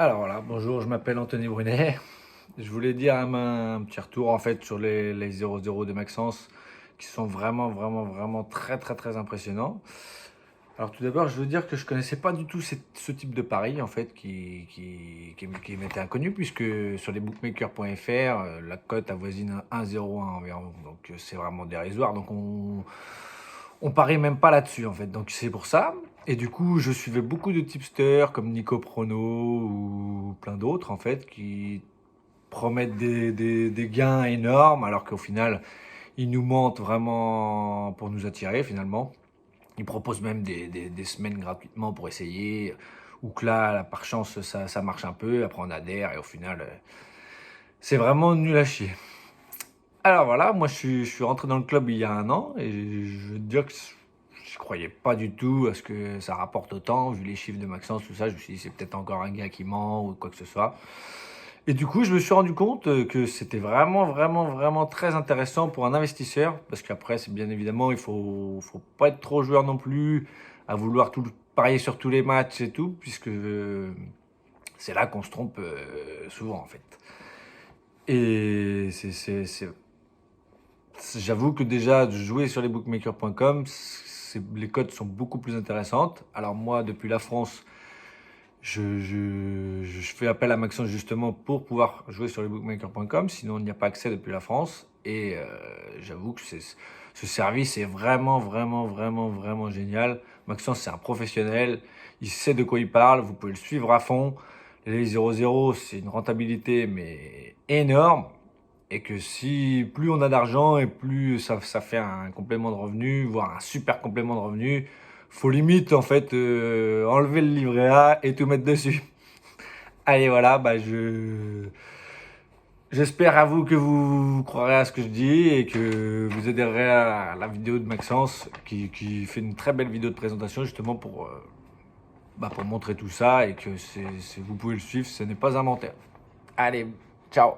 Alors voilà, bonjour, je m'appelle Anthony Brunet. Je voulais dire un petit retour en fait sur les 0-0 de Maxence qui sont vraiment très très très impressionnants. Alors tout d'abord, je veux dire que je connaissais pas du tout ce type de pari en fait qui m'était inconnu puisque sur les bookmakers.fr, la cote avoisine 1,01 environ. Donc c'est vraiment dérisoire. Donc on parie même pas là-dessus en fait. Donc c'est pour ça. Et du coup, je suivais beaucoup de tipsters comme Nico Prono ou plein d'autres en fait qui promettent des gains énormes alors qu'au final, ils nous mentent vraiment pour nous attirer finalement. Ils proposent même des semaines gratuitement pour essayer ou que là, par chance, ça marche un peu. Après, on adhère et au final, c'est vraiment nul à chier. Alors voilà, moi je suis rentré dans le club il y a un an et je veux te dire que je croyais pas du tout à ce que ça rapporte autant, vu les chiffres de Maxence, tout ça, je me suis dit c'est peut-être encore un gars qui ment ou quoi que ce soit. Et du coup, je me suis rendu compte que c'était vraiment très intéressant pour un investisseur, parce qu'après, c'est bien évidemment, il faut pas être trop joueur non plus, à vouloir parier sur tous les matchs et tout, puisque c'est là qu'on se trompe souvent en fait. Et j'avoue que déjà, de jouer sur les bookmakers.com, les cotes sont beaucoup plus intéressantes. Alors moi, depuis la France, je fais appel à Maxence justement pour pouvoir jouer sur les bookmakers.com, sinon il n'y a pas accès depuis la France. Et j'avoue que ce service est vraiment génial. Maxence, c'est un professionnel, il sait de quoi il parle, vous pouvez le suivre à fond. Les 0-0, c'est une rentabilité mais énorme et que si plus on a d'argent et plus ça fait un complément de revenu, voire un super complément de revenu, faut limite en fait enlever le livret A et tout mettre dessus. Allez voilà, j'espère à vous que vous croirez à ce que je dis et que vous aiderez à la vidéo de Maxence qui fait une très belle vidéo de présentation justement pour montrer tout ça et que vous pouvez le suivre, ce n'est pas un menteur. Allez, ciao.